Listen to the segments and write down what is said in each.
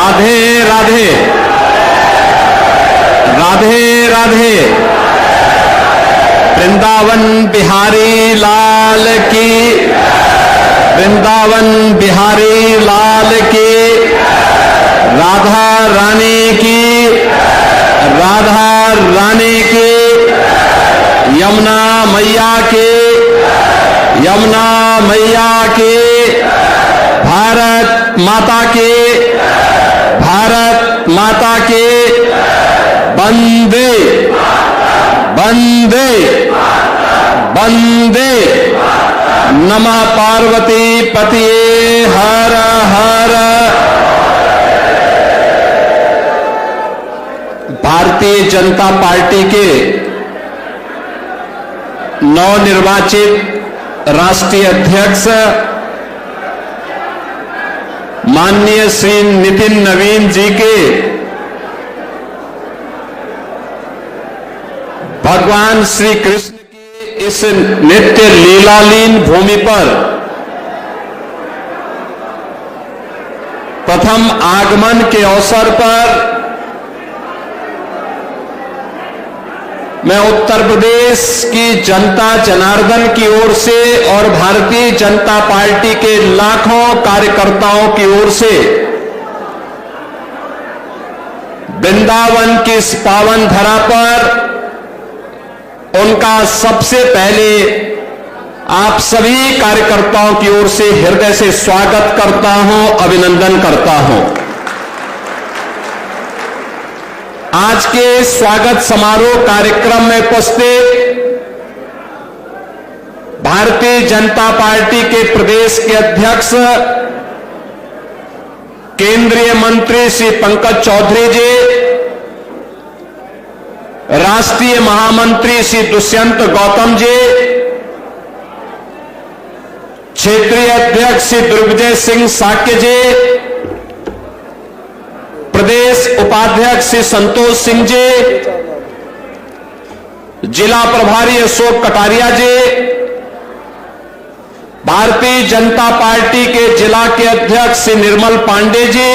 राधे राधे, राधे राधे। वृंदावन बिहारी लाल की, वृंदावन बिहारी लाल की, राधा रानी की, राधा रानी की, यमुना मैया की, यमुना मैया की, भारत माता की, भारत माता की, वंदे वंदे वंदे। नमः पार्वती पतिये हर हर। भारतीय जनता पार्टी के नवनिर्वाचित राष्ट्रीय अध्यक्ष माननीय श्री नितिन नवीन जी के भगवान श्री कृष्ण की इस नित्य लीलालीन भूमि पर प्रथम आगमन के अवसर पर मैं उत्तर प्रदेश की जनता जनार्दन की ओर से और भारतीय जनता पार्टी के लाखों कार्यकर्ताओं की ओर से वृंदावन की इस पावन धरा पर उनका सबसे पहले आप सभी कार्यकर्ताओं की ओर से हृदय से स्वागत करता हूं, अभिनंदन करता हूं। आज के स्वागत समारोह कार्यक्रम में उपस्थित भारतीय जनता पार्टी के प्रदेश के अध्यक्ष केंद्रीय मंत्री श्री पंकज चौधरी जी, राष्ट्रीय महामंत्री श्री दुष्यंत गौतम जी, क्षेत्रीय अध्यक्ष श्री दुर्विजय सिंह साक्य जी, प्रदेश उपाध्यक्ष श्री संतोष सिंह जी, जिला प्रभारी अशोक कटारिया जी, भारतीय जनता पार्टी के जिला के अध्यक्ष श्री निर्मल पांडे जी,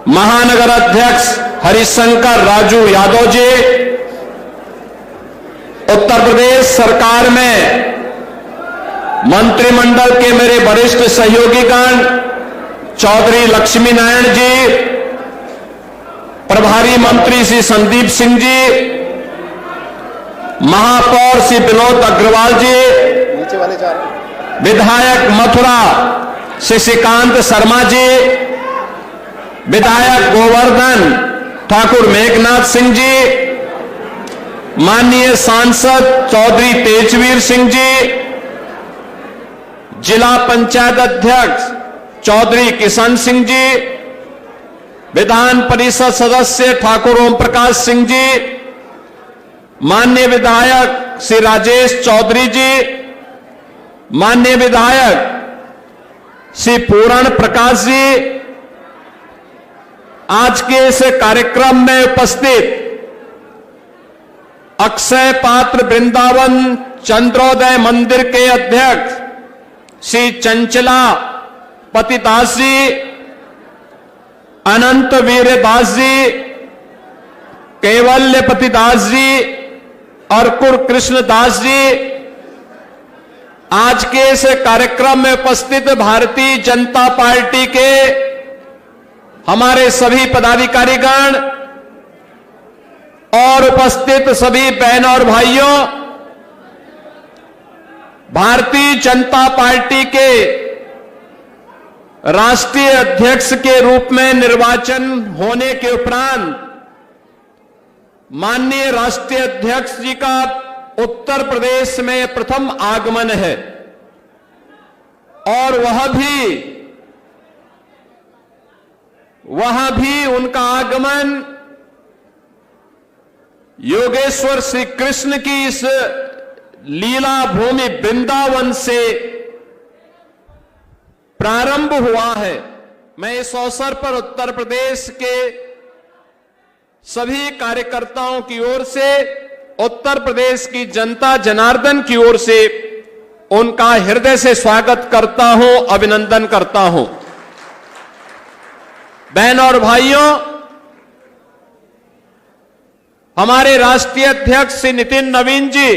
महानगर अध्यक्ष हरिशंकर राजू यादव जी, उत्तर प्रदेश सरकार में मंत्रिमंडल के मेरे वरिष्ठ सहयोगीगण चौधरी लक्ष्मी नारायण जी, प्रभारी मंत्री श्री संदीप सिंह जी, महापौर श्री विनोद अग्रवाल जी, विधायक मथुरा श्री श्रीकांत शर्मा जी, विधायक गोवर्धन ठाकुर मेघनाथ सिंह जी, माननीय सांसद चौधरी तेजवीर सिंह जी, जिला पंचायत अध्यक्ष चौधरी किशन सिंह जी, विधान परिषद सदस्य ठाकुर ओम प्रकाश सिंह जी, माननीय विधायक श्री राजेश चौधरी जी, माननीय विधायक श्री पूरण प्रकाश जी, आज के इस कार्यक्रम में उपस्थित अक्षय पात्र वृंदावन चंद्रोदय मंदिर के अध्यक्ष श्री चंचला पतिदास जी, अनंत वीरदास जी, कैवल्य पतिदास जी और कुर कृष्णदास जी, आज के इस कार्यक्रम में उपस्थित भारतीय जनता पार्टी के हमारे सभी पदाधिकारीगण और उपस्थित सभी बहनों और भाइयों, भारतीय जनता पार्टी के राष्ट्रीय अध्यक्ष के रूप में निर्वाचन होने के उपरांत माननीय राष्ट्रीय अध्यक्ष जी का उत्तर प्रदेश में प्रथम आगमन है और वहां भी उनका आगमन योगेश्वर श्री कृष्ण की इस लीला भूमि वृंदावन से प्रारंभ हुआ है। मैं इस अवसर पर उत्तर प्रदेश के सभी कार्यकर्ताओं की ओर से, उत्तर प्रदेश की जनता जनार्दन की ओर से उनका हृदय से स्वागत करता हूं, अभिनंदन करता हूं। बहन और भाइयों, हमारे राष्ट्रीय अध्यक्ष श्री नितिन नवीन जी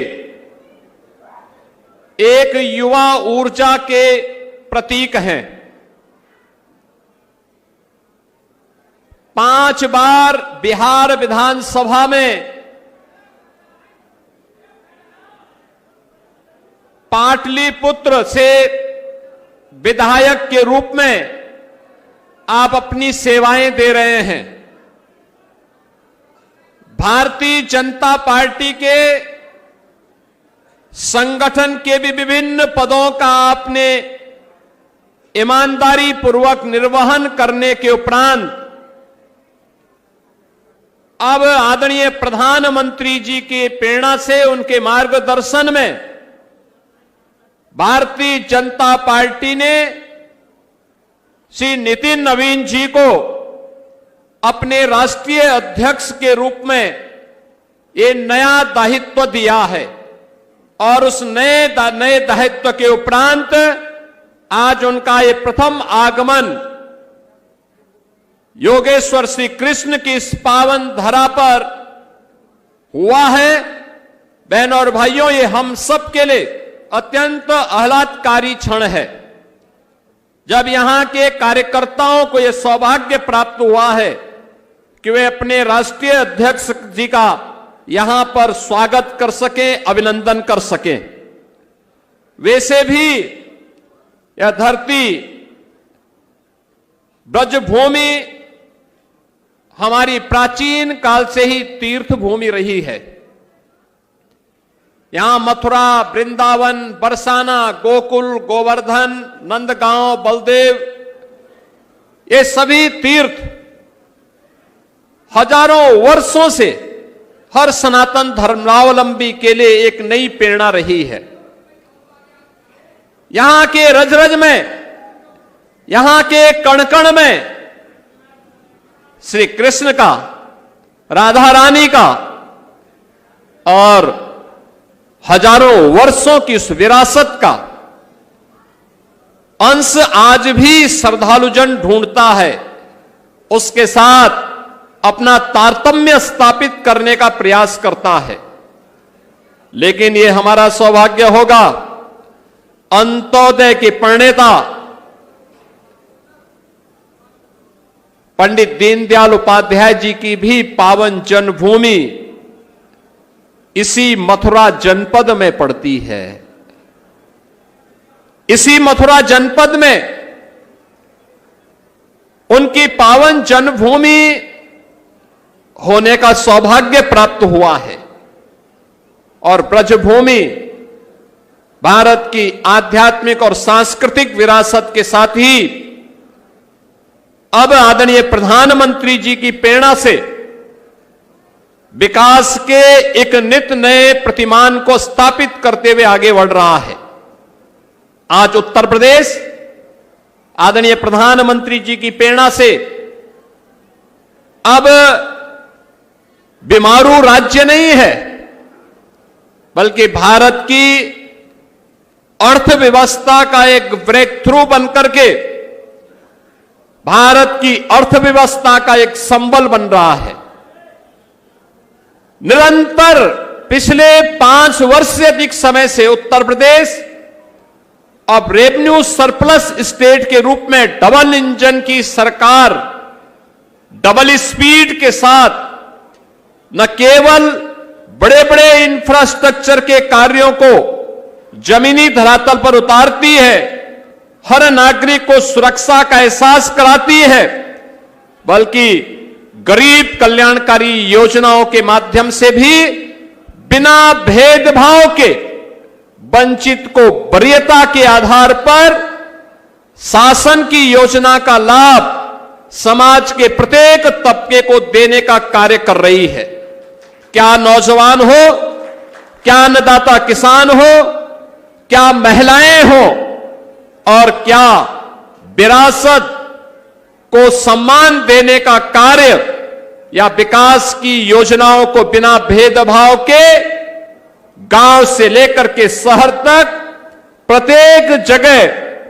एक युवा ऊर्जा के प्रतीक हैं। 5 बार बिहार विधानसभा में पाटलिपुत्र से विधायक के रूप में आप अपनी सेवाएं दे रहे हैं। भारतीय जनता पार्टी के संगठन के भी विभिन्न पदों का आपने ईमानदारी पूर्वक निर्वहन करने के उपरांत अब आदरणीय प्रधानमंत्री जी की प्रेरणा से, उनके मार्गदर्शन में भारतीय जनता पार्टी ने श्री नितिन नवीन जी को अपने राष्ट्रीय अध्यक्ष के रूप में ये नया दायित्व दिया है। और उस नए दायित्व के उपरांत आज उनका ये प्रथम आगमन योगेश्वर श्री कृष्ण की इस पावन धरा पर हुआ है। बहन और भाइयों, ये हम सब के लिए अत्यंत आह्लादकारी क्षण है जब यहां के कार्यकर्ताओं को यह सौभाग्य प्राप्त हुआ है कि वे अपने राष्ट्रीय अध्यक्ष जी का यहां पर स्वागत कर सकें, अभिनंदन कर सकें। वैसे भी यह धरती ब्रजभूमि हमारी प्राचीन काल से ही तीर्थ भूमि रही है। यहां मथुरा, वृंदावन, बरसाना, गोकुल, गोवर्धन, नंदगांव, बलदेव, ये सभी तीर्थ हजारों वर्षों से हर सनातन धर्मावलंबी के लिए एक नई प्रेरणा रही है। यहां के रज रज में, यहां के कण कण में श्री कृष्ण का, राधा रानी का और हजारों वर्षों की उस विरासत का अंश आज भी श्रद्धालुजन ढूंढता है, उसके साथ अपना तारतम्य स्थापित करने का प्रयास करता है। लेकिन यह हमारा सौभाग्य होगा, अंत्योदय के प्रणेता पंडित दीनदयाल उपाध्याय जी की भी पावन जन्मभूमि इसी मथुरा जनपद में पड़ती है। इसी मथुरा जनपद में उनकी पावन जन्मभूमि होने का सौभाग्य प्राप्त हुआ है। और ब्रजभूमि भारत की आध्यात्मिक और सांस्कृतिक विरासत के साथ ही अब आदरणीय प्रधानमंत्री जी की प्रेरणा से विकास के एक नित नए प्रतिमान को स्थापित करते हुए आगे बढ़ रहा है। आज उत्तर प्रदेश आदरणीय प्रधानमंत्री जी की प्रेरणा से अब बीमारू राज्य नहीं है, बल्कि भारत की अर्थव्यवस्था का एक ब्रेक थ्रू बनकर के भारत की अर्थव्यवस्था का एक संबल बन रहा है। निरंतर पिछले 5 वर्ष से अधिक समय से उत्तर प्रदेश अब रेवेन्यू सरप्लस स्टेट के रूप में डबल इंजन की सरकार, डबल स्पीड के साथ न केवल बड़े बड़े इंफ्रास्ट्रक्चर के कार्यों को जमीनी धरातल पर उतारती है, हर नागरिक को सुरक्षा का एहसास कराती है, बल्कि गरीब कल्याणकारी योजनाओं के माध्यम से भी बिना भेदभाव के वंचित को वरीयता के आधार पर शासन की योजना का लाभ समाज के प्रत्येक तबके को देने का कार्य कर रही है। क्या नौजवान हो, क्या अन्नदाता किसान हो, क्या महिलाएं हो और क्या विरासत को सम्मान देने का कार्य या विकास की योजनाओं को बिना भेदभाव के गांव से लेकर के शहर तक प्रत्येक जगह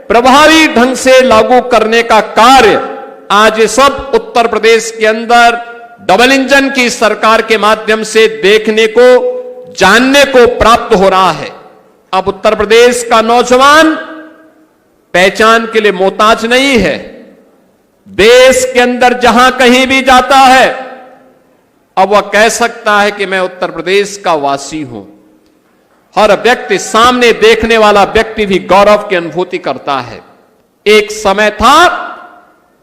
प्रभावी ढंग से लागू करने का कार्य आज ये सब उत्तर प्रदेश के अंदर डबल इंजन की सरकार के माध्यम से देखने को, जानने को प्राप्त हो रहा है। अब उत्तर प्रदेश का नौजवान पहचान के लिए मोहताज नहीं है। देश के अंदर जहां कहीं भी जाता है, अब वह कह सकता है कि मैं उत्तर प्रदेश का वासी हूं। हर व्यक्ति, सामने देखने वाला व्यक्ति भी गौरव की अनुभूति करता है। एक समय था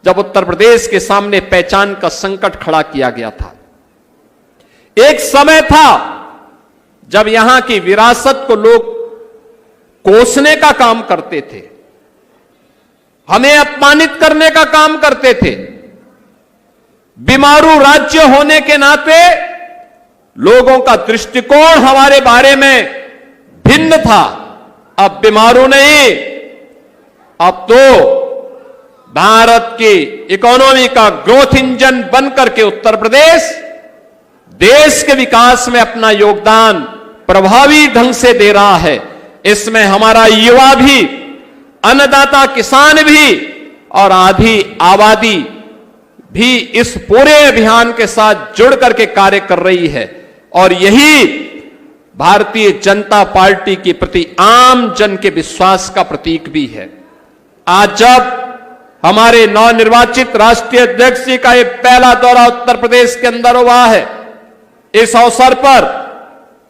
जब उत्तर प्रदेश के सामने पहचान का संकट खड़ा किया गया था। एक समय था जब यहां की विरासत को लोग कोसने का काम करते थे, हमें अपमानित करने का काम करते थे। बीमारू राज्य होने के नाते लोगों का दृष्टिकोण हमारे बारे में भिन्न था। अब बीमारू नहीं, अब तो भारत की इकोनॉमी का ग्रोथ इंजन बनकर के उत्तर प्रदेश देश के विकास में अपना योगदान प्रभावी ढंग से दे रहा है। इसमें हमारा युवा भी, अन्नदाता किसान भी और आधी आबादी भी इस पूरे अभियान के साथ जुड़ करके कार्य कर रही है। और यही भारतीय जनता पार्टी के प्रति आम जन के विश्वास का प्रतीक भी है। आज जब हमारे नवनिर्वाचित राष्ट्रीय अध्यक्ष जी का यह पहला दौरा उत्तर प्रदेश के अंदर हुआ है, इस अवसर पर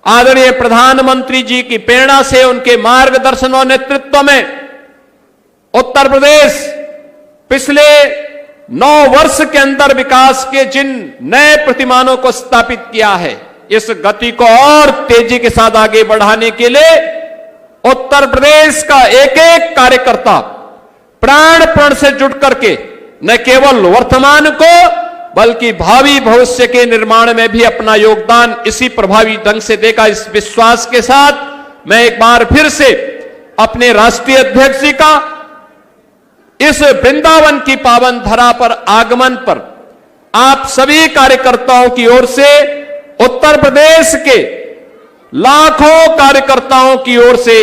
आदरणीय प्रधानमंत्री जी की प्रेरणा से, उनके मार्गदर्शन और नेतृत्व में उत्तर प्रदेश पिछले 9 वर्ष के अंदर विकास के जिन नए प्रतिमानों को स्थापित किया है, इस गति को और तेजी के साथ आगे बढ़ाने के लिए उत्तर प्रदेश का एक एक कार्यकर्ता प्राणपण से जुट करके न केवल वर्तमान को बल्कि भावी भविष्य के निर्माण में भी अपना योगदान इसी प्रभावी ढंग से देगा। इस विश्वास के साथ मैं एक बार फिर से अपने राष्ट्रीय अध्यक्ष जी का इस वृंदावन की पावन धरा पर आगमन पर आप सभी कार्यकर्ताओं की ओर से, उत्तर प्रदेश के लाखों कार्यकर्ताओं की ओर से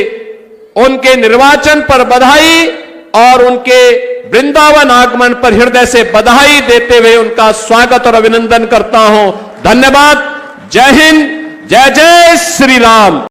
उनके निर्वाचन पर बधाई और उनके वृंदावन आगमन पर हृदय से बधाई देते हुए उनका स्वागत और अभिनंदन करता हूं। धन्यवाद। जय हिंद, जय जय श्री राम।